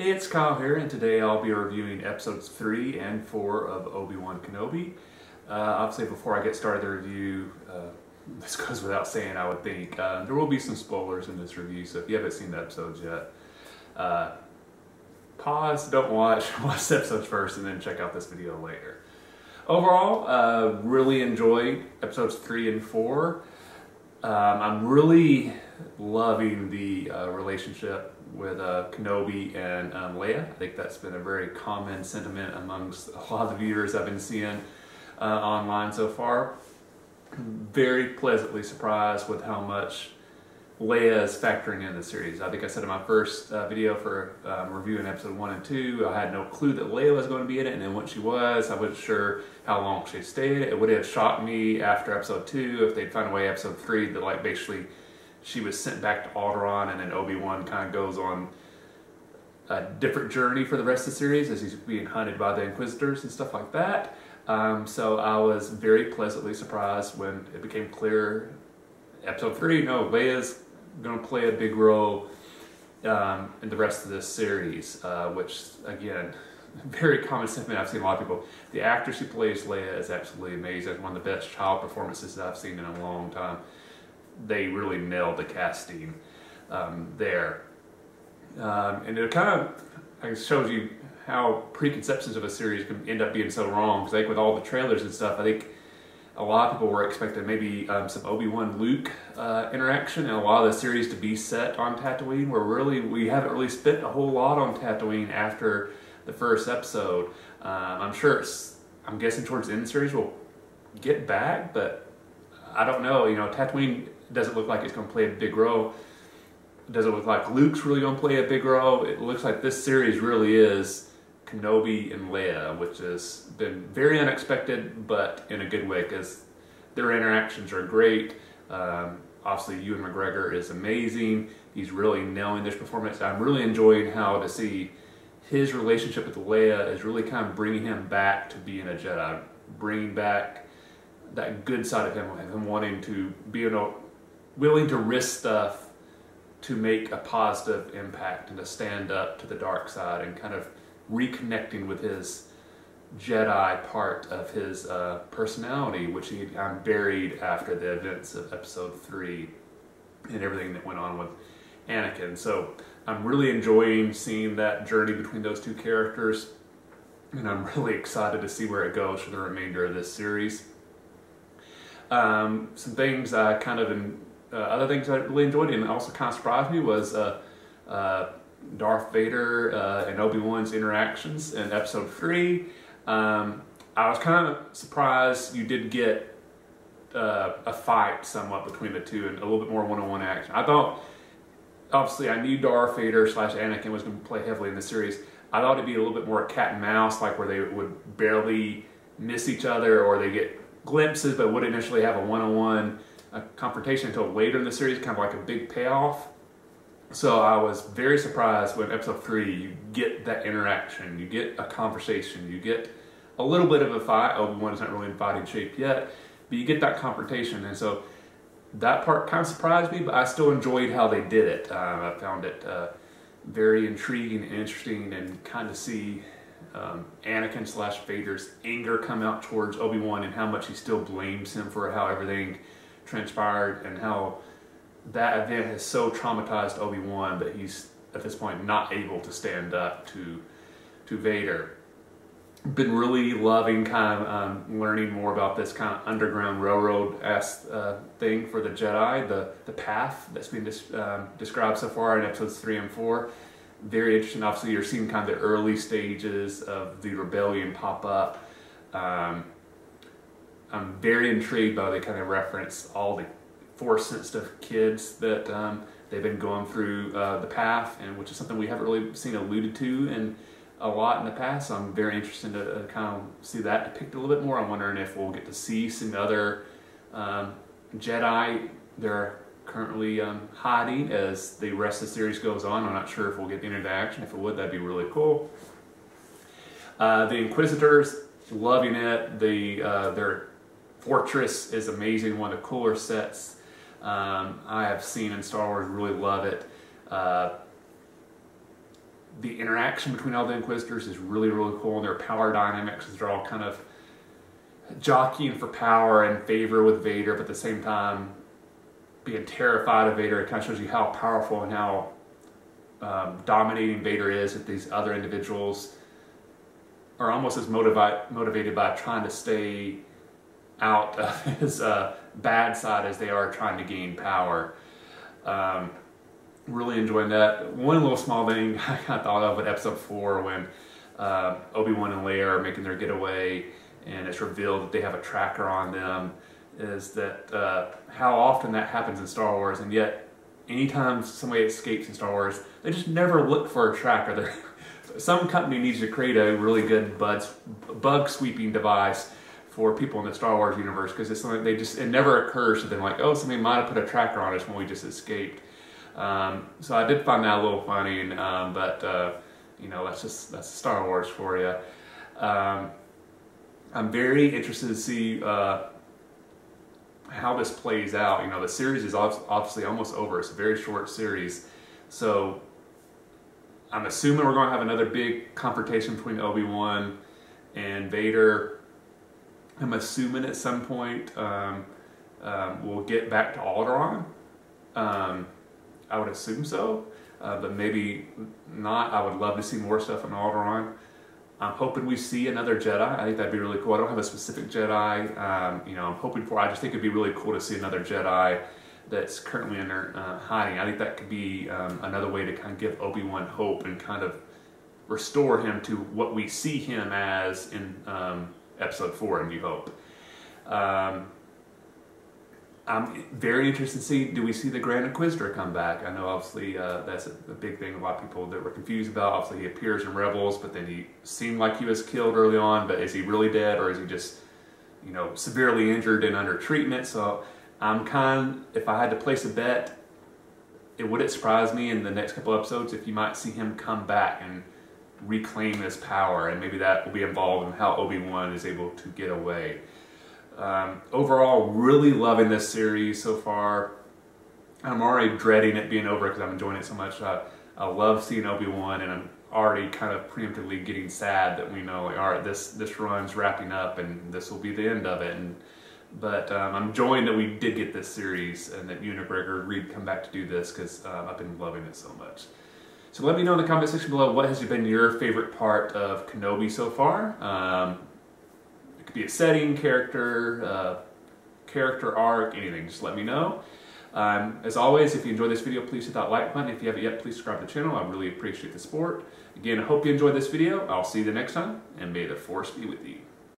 It's Kyle here, and today I'll be reviewing episodes 3 and 4 of Obi-Wan Kenobi. Obviously, before I get started the review, this goes without saying, I would think, there will be some spoilers in this review, so if you haven't seen the episodes yet, pause, don't watch the episodes first, and then check out this video later. Overall, really enjoyed episodes 3 and 4. I'm really loving the relationship with Kenobi and Leia. I think that's been a very common sentiment amongst a lot of the viewers I've been seeing online so far. Very pleasantly surprised with how much Leia is factoring in the series. I think I said in my first video for reviewing episode 1 and 2, I had no clue that Leia was going to be in it, and then when she was, I wasn't sure how long she'd stay in it. It would have shocked me after episode 2 if they'd find a way episode 3 that like basically she was sent back to Alderaan, and then Obi-Wan kind of goes on a different journey for the rest of the series as he's being hunted by the Inquisitors and stuff like that. So I was very pleasantly surprised when it became clear episode 3, no, Leia's going to play a big role in the rest of this series, which again, very common sentiment I've seen a lot of people. The actress who plays Leia is absolutely amazing. It's one of the best child performances that I've seen in a long time. They really nailed the casting there. And it kind of shows you how preconceptions of a series can end up being so wrong. Because I think with all the trailers and stuff, I think a lot of people were expecting maybe some Obi-Wan Luke interaction and a lot of the series to be set on Tatooine, where really we haven't really spent a whole lot on Tatooine after the first episode. I'm guessing towards the end of the series we'll get back, but I don't know. You know, Tatooine doesn't look like it's going to play a big role. It doesn't look like Luke's really going to play a big role. It looks like this series really is Kenobi and Leia, which has been very unexpected, but in a good way, because their interactions are great. Obviously, Ewan McGregor is amazing. He's really nailing this performance. I'm really enjoying how to see his relationship with Leia is really kind of bringing him back to being a Jedi, bringing back that good side of him wanting to be willing to risk stuff to make a positive impact and to stand up to the dark side, and kind of reconnecting with his Jedi part of his personality, which he buried after the events of episode 3 and everything that went on with Anakin. So I'm really enjoying seeing that journey between those two characters, and I'm really excited to see where it goes for the remainder of this series. Some things I kind of, other things I really enjoyed and also kind of surprised me was Darth Vader and Obi-Wan's interactions in episode 3. I was kind of surprised you did get a fight somewhat between the two and a little bit more one-on-one action. I thought, obviously I knew Darth Vader / Anakin was going to play heavily in the series. I thought it'd be a little bit more cat and mouse, like where they would barely miss each other or they get glimpses but wouldn't initially have a one-on-one confrontation until later in the series, kind of like a big payoff. So I was very surprised when episode 3 you get that interaction, you get a conversation, you get a little bit of a fight. Obi-Wan is not really in fighting shape yet, but you get that confrontation, and so that part kind of surprised me, but I still enjoyed how they did it. I found it very intriguing and interesting, and kind of see Anakin / Vader's anger come out towards Obi-Wan and how much he still blames him for how everything transpired, and how that event has so traumatized Obi-Wan that he's at this point not able to stand up to Vader. Been really loving kind of learning more about this kind of underground railroad-esque thing for the Jedi, the path that's been described so far in episodes 3 and 4. Very interesting. Obviously, you're seeing kind of the early stages of the rebellion pop up. I'm very intrigued by the kind of reference all the Force-sensitive kids that they've been going through the path, and which is something we haven't really seen alluded to in a lot in the past. So I'm very interested to kind of see that depicted a little bit more. I'm wondering if we'll get to see some other Jedi they're currently hiding as the rest of the series goes on. I'm not sure if we'll get into action. If it would, that'd be really cool. The Inquisitors, loving it. Their fortress is amazing, one of the cooler sets I have seen in Star Wars, really love it. the interaction between all the Inquisitors is really, really cool, and their power dynamics, as they're all kind of jockeying for power and favor with Vader, but at the same time being terrified of Vader. It kind of shows you how powerful and how dominating Vader is, that these other individuals are almost as motivated by trying to stay out of his bad side as they are trying to gain power. Really enjoying that. One little small thing I kind of thought of in episode 4 when Obi-Wan and Leia are making their getaway and it's revealed that they have a tracker on them, is that how often that happens in Star Wars, and yet anytime somebody escapes in Star Wars, they just never look for a tracker. Some company needs to create a really good bug sweeping device for people in the Star Wars universe, because it's something it never occurs to them, like, oh, somebody might have put a tracker on us when we just escaped. So I did find that a little funny, but you know, that's Star Wars for you. I'm very interested to see how this plays out. You know, the series is obviously almost over. It's a very short series, so I'm assuming we're going to have another big confrontation between Obi-Wan and Vader. I'm assuming at some point we'll get back to Alderaan. I would assume so, but maybe not. I would love to see more stuff on Alderaan. I'm hoping we see another Jedi. I think that'd be really cool. I don't have a specific Jedi, you know, I'm hoping for. I just think it'd be really cool to see another Jedi that's currently under hiding. I think that could be another way to kind of give Obi-Wan hope and kind of restore him to what we see him as in episode 4 in New Hope. I'm very interested to see, do we see the Grand Inquisitor come back? I know obviously that's a big thing a lot of people that were confused about. Obviously he appears in Rebels, but then he seemed like he was killed early on, but is he really dead, or is he just, you know, severely injured and under treatment? So I'm if I had to place a bet, it wouldn't surprise me in the next couple episodes if you might see him come back and reclaim his power, and maybe that will be involved in how Obi-Wan is able to get away. Overall, really loving this series so far. I'm already dreading it being over because I'm enjoying it so much. I love seeing Obi-Wan, and I'm already kind of preemptively getting sad that we know, like, all right, this run's wrapping up and this will be the end of it. But I'm enjoying that we did get this series and that you and Gregor agreed to come back to do this, because I've been loving it so much. So let me know in the comment section below, what has been your favorite part of Kenobi so far? It could be a setting, character, character arc, anything. Just let me know. As always, if you enjoyed this video, please hit that like button. If you haven't yet, please subscribe to the channel. I really appreciate the support. Again, I hope you enjoyed this video. I'll see you the next time, and may the Force be with you.